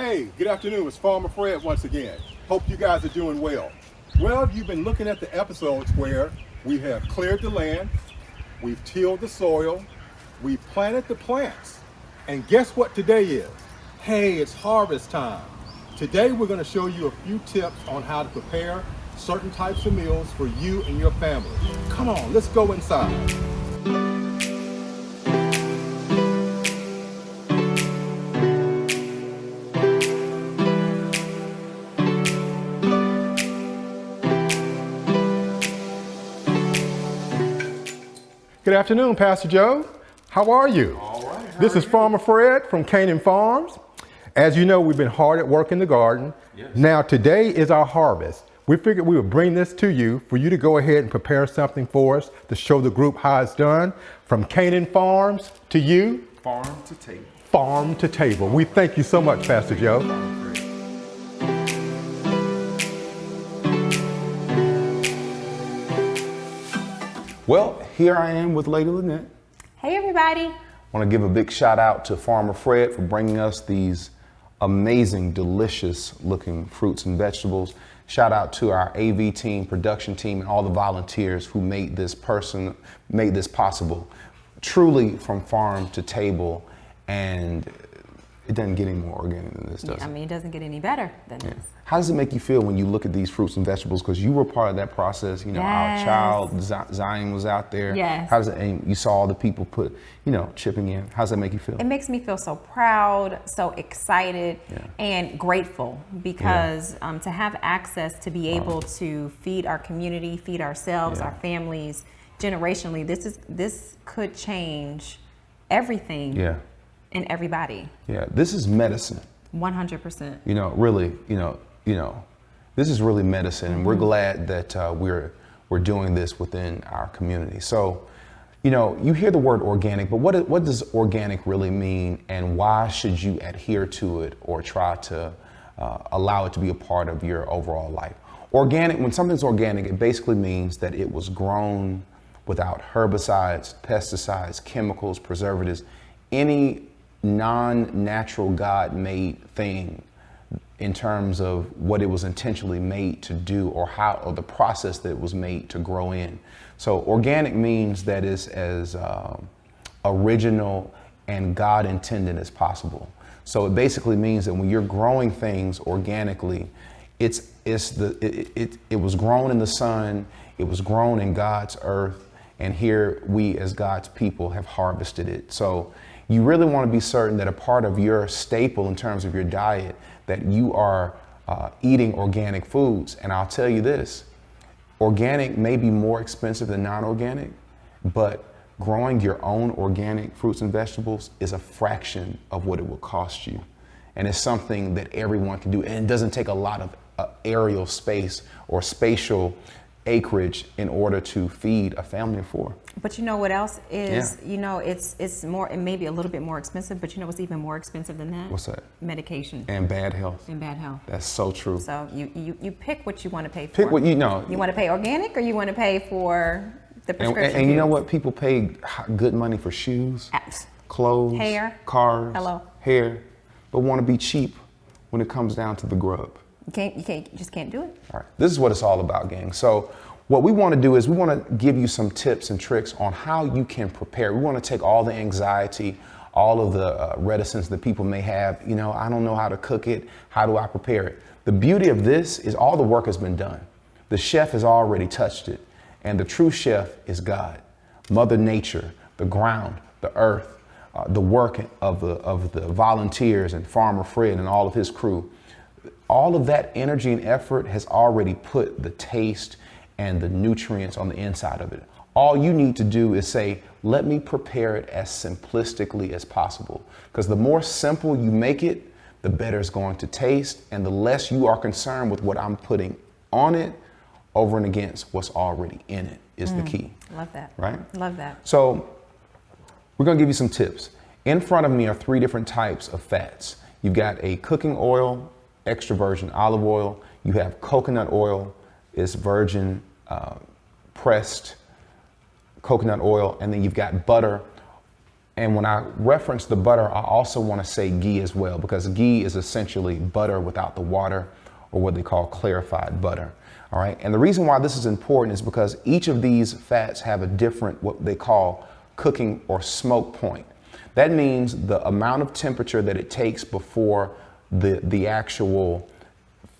Hey, good afternoon. It's Farmer Fred once again. Hope you guys are doing well. Well, you've been looking at the episodes where we have cleared the land, we've tilled the soil, we've planted the plants. And guess what today is? Hey, it's harvest time. Today we're going to show you a few tips on how to prepare certain types of meals for you and your family. Come on, let's go inside. Good afternoon, Pastor Joe. How are you? All right. This is Farmer Fred from Canaan Farms. As you know, we've been hard at work in the garden. Yes. Now, today is our harvest. We figured we would bring this to you for you to go ahead and prepare something for us to show the group how it's done. From Canaan Farms to you. Farm to table. Farm to table. We thank you so much, Pastor Joe. Well, here I am with Lady Lynette. Hey everybody. I want to give a big shout out to Farmer Fred for bringing us these amazing, delicious looking fruits and vegetables. Shout out to our AV team, production team, and all the volunteers who made this possible. Truly from farm to table, and it doesn't get any more organic than this, does it? I mean, it doesn't get any better than this. How does it make you feel when you look at these fruits and vegetables? Because you were part of that process. You know, Yes. our child, Zion, was out there. Yes. How does it, and you saw all the people chipping in. How does that make you feel? It makes me feel so proud, so excited, and grateful because to have access to be able to feed our community, feed ourselves, our families, generationally, this could change everything and everybody. Yeah, this is medicine. 100%. Really, this is really medicine, and we're glad that we're doing this within our community. So, you hear the word organic, but what does organic really mean, and why should you adhere to it or try to allow it to be a part of your overall life? Organic, when something's organic, it basically means that it was grown without herbicides, pesticides, chemicals, preservatives, any non-natural God-made thing in terms of what it was intentionally made to do or the process that it was made to grow in. So organic means that it's as original and God intended as possible. So it basically means that when you're growing things organically, it was grown in the sun, it was grown in God's earth, and here we as God's people have harvested it. So you really want to be certain that a part of your staple in terms of your diet, that you are eating organic foods. And I'll tell you this, organic may be more expensive than non-organic, but growing your own organic fruits and vegetables is a fraction of what it will cost you. And it's something that everyone can do. And it doesn't take a lot of aerial space or spatial acreage in order to feed a family of 4. But you know what else is, it's more, it may be a little bit more expensive, but you know what's even more expensive than that? What's that? Medication. And bad health. And bad health. That's so true. So you pick what you want to pay for. Pick what you know. You want to pay organic or you want to pay for the prescription? And you know what? People pay good money for shoes, clothes, hair, cars, hair, but want to be cheap when it comes down to the grub. You just can't do it. All right. This is what it's all about, gang. So what we want to do is we want to give you some tips and tricks on how you can prepare. We want to take all the anxiety, all of the reticence that people may have. I don't know how to cook it. How do I prepare it? The beauty of this is all the work has been done. The chef has already touched it. And the true chef is God, Mother Nature, the ground, the earth, the work of the volunteers and Farmer Fred and all of his crew. All of that energy and effort has already put the taste and the nutrients on the inside of it. All you need to do is say, let me prepare it as simplistically as possible. Because the more simple you make it, the better it's going to taste, and the less you are concerned with what I'm putting on it over and against what's already in it is the key. Love that. Right? Love that. So we're going to give you some tips. In front of me are 3 different types of fats. You've got a cooking oil, extra virgin olive oil. You have coconut oil, it's virgin pressed coconut oil, and then you've got butter. And when I reference the butter, I also want to say ghee as well, because ghee is essentially butter without the water, or what they call clarified butter. All right. And the reason why this is important is because each of these fats have a different, what they call cooking or smoke point. That means the amount of temperature that it takes before the actual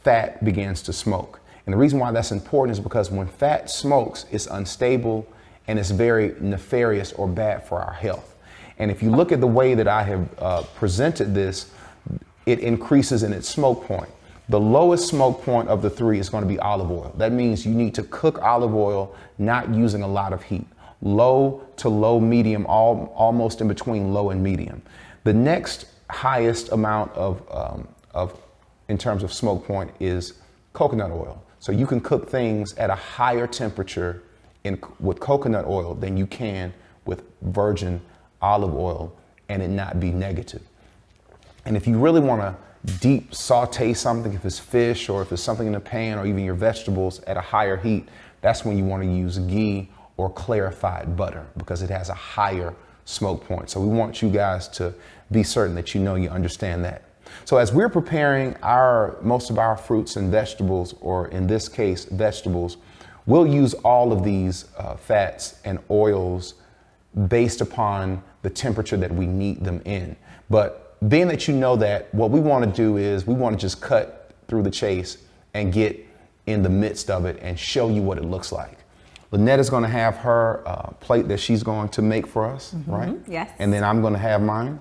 fat begins to smoke. And the reason why that's important is because when fat smokes, it's unstable and it's very nefarious or bad for our health. And if you look at the way that I have presented this, it increases in its smoke point. The lowest smoke point of the three is going to be olive oil. That means you need to cook olive oil not using a lot of heat. Low to low medium, almost in between low and medium. The next highest amount of in terms of smoke point is coconut oil. So you can cook things at a higher temperature with coconut oil than you can with virgin olive oil and it not be negative. And if you really want to deep saute something, if it's fish or if it's something in a pan or even your vegetables at a higher heat, that's when you want to use ghee or clarified butter, because it has a higher smoke point. So we want you guys to be certain that you know you understand that. So as we're preparing most of our fruits and vegetables, or in this case, vegetables, we'll use all of these fats and oils based upon the temperature that we need them in. But being that you know that, what we want to do is we want to just cut through the chase and get in the midst of it and show you what it looks like. Lynette is going to have her plate that she's going to make for us, right? Yes. And then I'm going to have mine.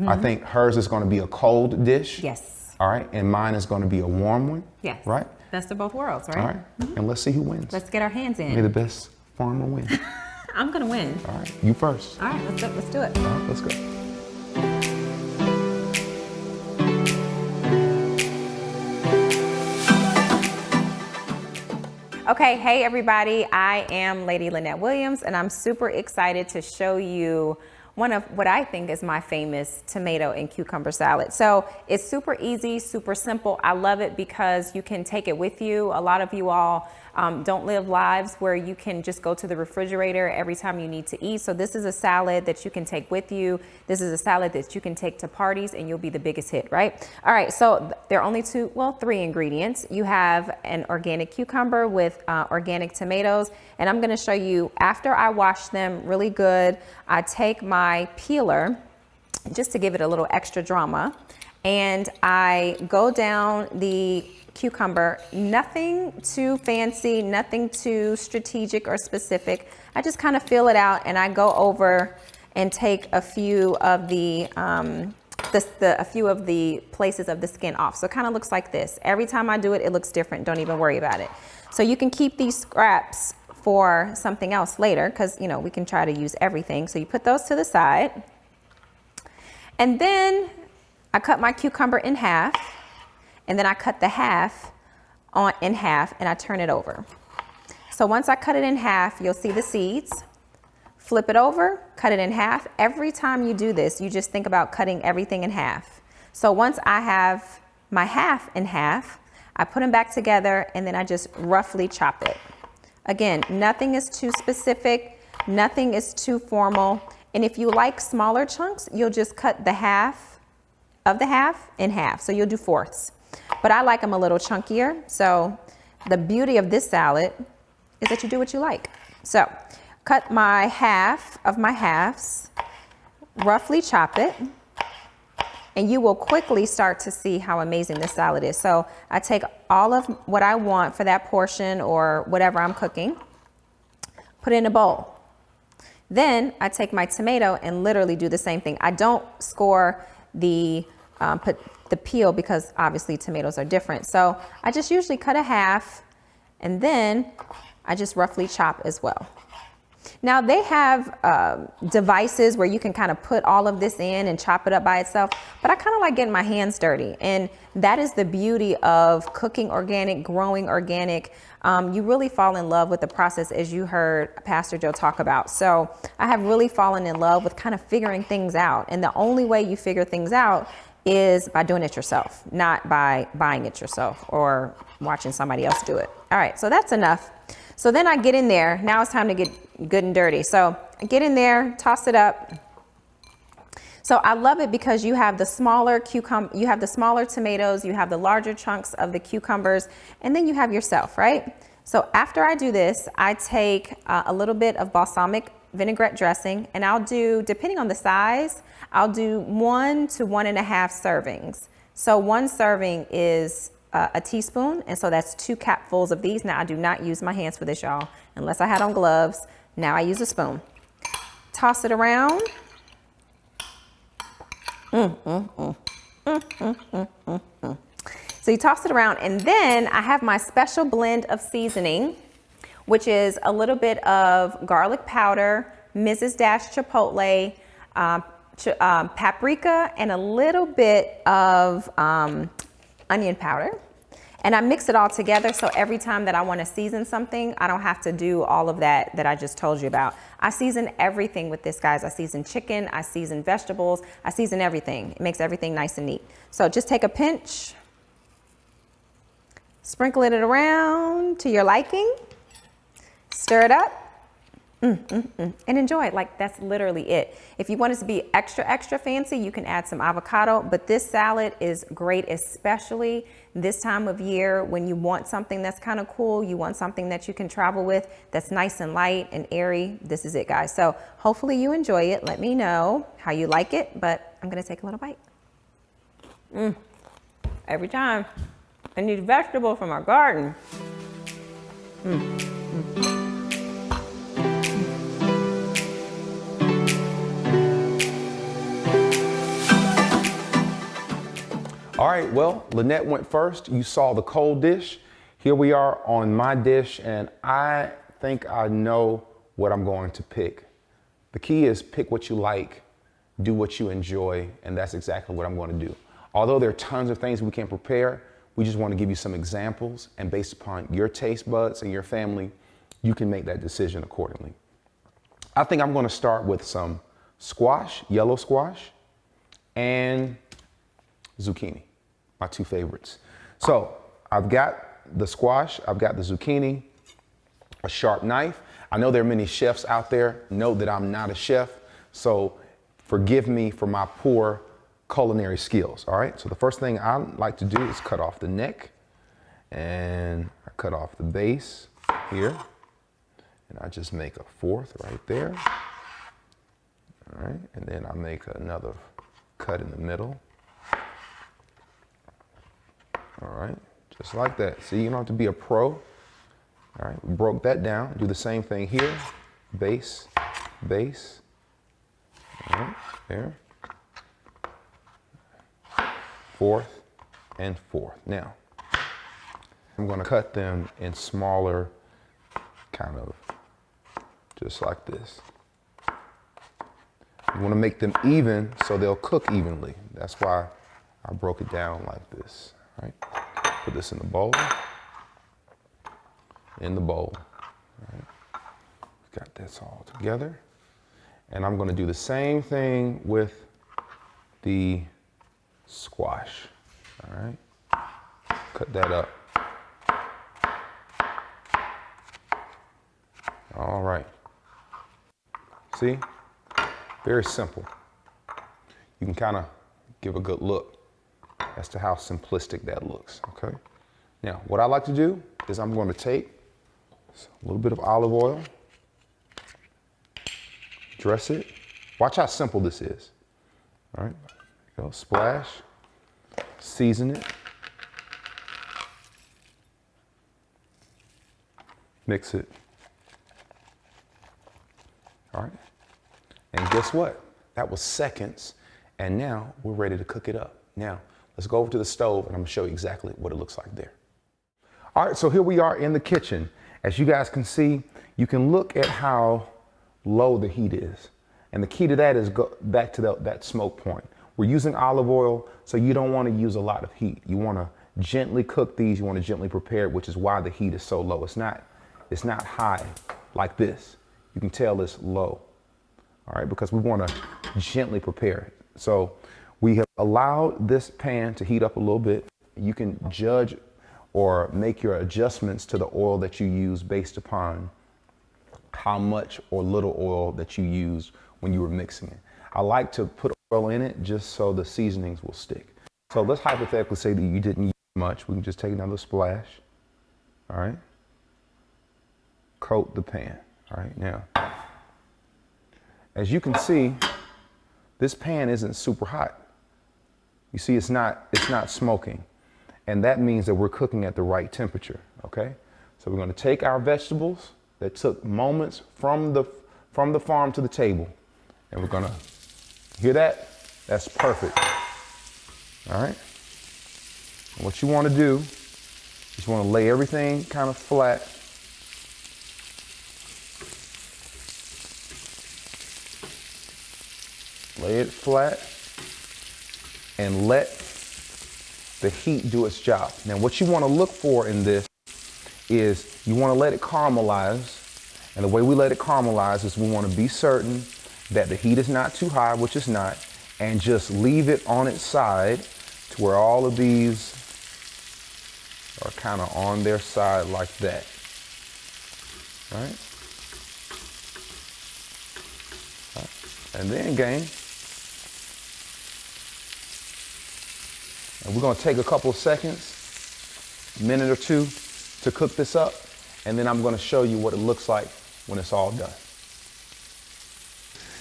I think hers is going to be a cold dish. Yes. All right. And mine is going to be a warm one. Yes. Right? Best of both worlds, right? All right. And let's see who wins. Let's get our hands in. May the best farmer win. I'm going to win. All right. You first. All right, let's do it. All right. Let's go. Okay, hey everybody, I am Lady Lynette Williams and I'm super excited to show you one of what I think is my famous tomato and cucumber salad. So it's super easy, super simple. I love it because you can take it with you. A lot of you all don't live lives where you can just go to the refrigerator every time you need to eat. So this is a salad that you can take with you. This is a salad that you can take to parties and you'll be the biggest hit, right? All right, so there are only three ingredients. You have an organic cucumber with organic tomatoes, and I'm gonna show you after I wash them really good, I take my peeler just to give it a little extra drama, and I go down the cucumber, nothing too fancy, nothing too strategic or specific. I just kind of feel it out and I go over and take a few of the places of the skin off. So it kind of looks like this. Every time I do it, it looks different. Don't even worry about it. So you can keep these scraps for something else later, because you know we can try to use everything. So you put those to the side, and then I cut my cucumber in half. And then I cut the half in half and I turn it over. So once I cut it in half, you'll see the seeds. Flip it over, cut it in half. Every time you do this, you just think about cutting everything in half. So once I have my half in half, I put them back together and then I just roughly chop it. Again, nothing is too specific, nothing is too formal. And if you like smaller chunks, you'll just cut the half of the half in half. So you'll do fourths. But I like them a little chunkier. So the beauty of this salad is that you do what you like. So cut my half of my halves, roughly chop it, and you will quickly start to see how amazing this salad is. So I take all of what I want for that portion or whatever I'm cooking, put it in a bowl. Then I take my tomato and literally do the same thing. I don't score the peel because obviously tomatoes are different. So I just usually cut a half and then I just roughly chop as well. Now they have devices where you can kind of put all of this in and chop it up by itself, but I kind of like getting my hands dirty. And that is the beauty of cooking organic, growing organic. You really fall in love with the process, as you heard Pastor Joe talk about. So I have really fallen in love with kind of figuring things out. And the only way you figure things out is by doing it yourself, not by buying it yourself or watching somebody else do it. All right, so that's enough. So then I get in there. Now it's time to get good and dirty. So I get in there, toss it up, So I love it because you have the smaller you have the smaller tomatoes, you have the larger chunks of the cucumbers, and then you have yourself, right? So after I do this, I take a little bit of balsamic vinaigrette dressing, and I'll do, depending on the size, I'll do 1 to 1.5 servings. So 1 serving is a teaspoon, and so that's 2 capfuls of these. Now I do not use my hands for this, y'all, unless I had on gloves. Now I use a spoon. Toss it around. So you toss it around, and then I have my special blend of seasoning, which is a little bit of garlic powder, Mrs. Dash chipotle, paprika, and a little bit of onion powder. And I mix it all together, so every time that I want to season something, I don't have to do all of that I just told you about. I season everything with this, guys. I season chicken, I season vegetables, I season everything. It makes everything nice and neat. So just take a pinch, sprinkle it around to your liking, stir it up, and enjoy it. Like, that's literally it. If you want it to be extra, extra fancy, you can add some avocado, but this salad is great, especially this time of year when you want something that's kind of cool, you want something that you can travel with that's nice and light and airy. This is it, guys. So hopefully you enjoy it. Let me know how you like it, but I'm gonna take a little bite. Every time. I need vegetables from our garden. All right, well, Lynette went first. You saw the cold dish. Here we are on my dish, and I think I know what I'm going to pick. The key is pick what you like, do what you enjoy, and that's exactly what I'm going to do. Although there are tons of things we can prepare, we just want to give you some examples, and based upon your taste buds and your family, you can make that decision accordingly. I think I'm going to start with some squash, yellow squash, and zucchini, my 2 favorites. So I've got the squash, I've got the zucchini, a sharp knife. I know there are many chefs out there. Note that I'm not a chef, so forgive me for my poor culinary skills. All right, so the first thing I like to do is cut off the neck, and I cut off the base here, and I just make a 4th right there. All right, and then I make another cut in the middle. All right, just like that. See, you don't have to be a pro. All right, we broke that down. Do the same thing here. Base, base. All right, there. 4th and 4th. Now, I'm gonna cut them in smaller, kind of, just like this. You wanna make them even so they'll cook evenly. That's why I broke it down like this. All right, put this in the bowl. In the bowl. All right. Got this all together. And I'm gonna do the same thing with the squash. All right, cut that up. All right, see, very simple. You can kind of give a good look as to how simplistic that looks, okay? Now, what I like to do is I'm going to take a little bit of olive oil, dress it. Watch how simple this is. All right, go splash, season it, mix it. All right, and guess what? That was seconds, and now we're ready to cook it up. Now, let's go over to the stove, and I'm gonna show you exactly what it looks like there. All right, so here we are in the kitchen. As you guys can see, you can look at how low the heat is. And the key to that is go back to that smoke point. We're using olive oil, so you don't want to use a lot of heat. You want to gently cook these, you want to gently prepare it, which is why the heat is so low. It's not high like this. You can tell it's low, all right, because we want to gently prepare it. So we have allowed this pan to heat up a little bit. You can judge or make your adjustments to the oil that you use based upon how much or little oil that you use when you were mixing it. I like to put oil in it just so the seasonings will stick. So let's hypothetically say that you didn't use much. We can just take another splash. All right. Coat the pan. All right. Now, as you can see, this pan isn't super hot. You see, it's not smoking. And that means that we're cooking at the right temperature. Okay. So we're going to take our vegetables that took moments from the farm to the table, and we're going to hear that. That's perfect. All right. And what you want to do is you want to lay everything kind of flat. Lay it flat and let the heat do its job. Now, what you want to look for in this is you want to let it caramelize. And the way we let it caramelize is we want to be certain that the heat is not too high, which it's not, and just leave it on its side to where all of these are kind of on their side like that. All right? All right. And then, gang, and we're going to take a couple of seconds, a minute or two, to cook this up, and then I'm going to show you what it looks like when it's all done.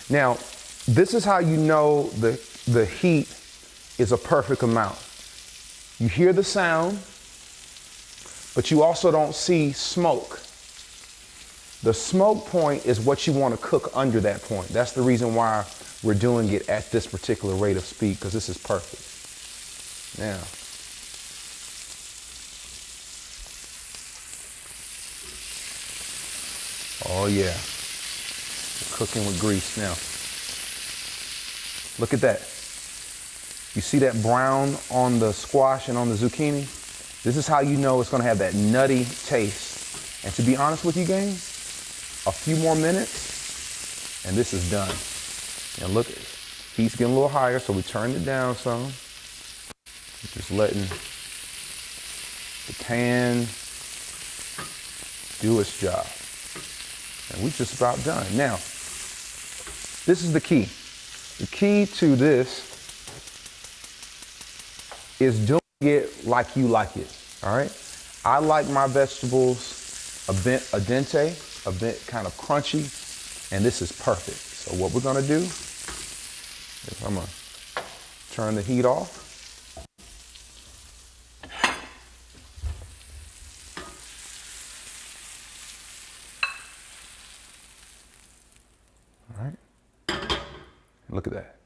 Now, this is how you know the heat is a perfect amount. You hear the sound, but you also don't see smoke. The smoke point is what you want to cook under that point. That's the reason why we're doing it at this particular rate of speed, because this is perfect. Now, oh yeah, we're cooking with grease now. Look at that. You see that brown on the squash and on the zucchini? This is how you know it's gonna have that nutty taste. And to be honest with you, gang, a few more minutes and this is done. And look, heat's getting a little higher, so we turned it down some. Just letting the pan do its job. And we're just about done. Now, this is the key. The key to this is doing it like you like it, all right? I like my vegetables a bit al dente, a bit kind of crunchy, and this is perfect. So what we're gonna do is I'm gonna turn the heat off. All right, look at that.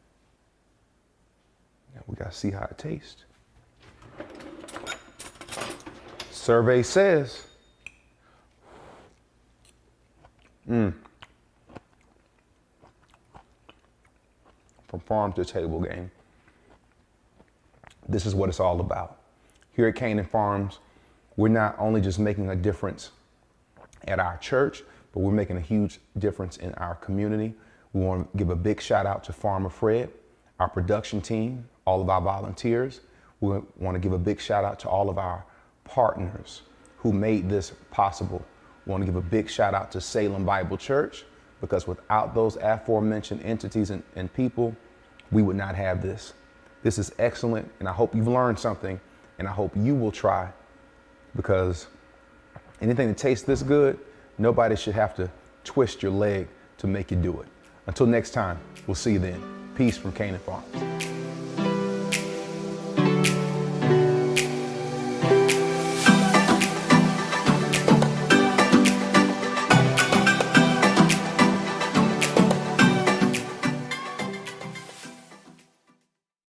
Now we gotta see how it tastes. Survey says, from farm to table, gang. This is what it's all about. Here at Canaan Farms, we're not only just making a difference at our church, but we're making a huge difference in our community. We want to give a big shout out to Farmer Fred, our production team, all of our volunteers. We want to give a big shout out to all of our partners who made this possible. We want to give a big shout out to Salem Bible Church, because without those aforementioned entities and people, we would not have this. This is excellent, and I hope you've learned something, and I hope you will try, because anything that tastes this good, nobody should have to twist your leg to make you do it. Until next time, we'll see you then. Peace from Canaan Farm.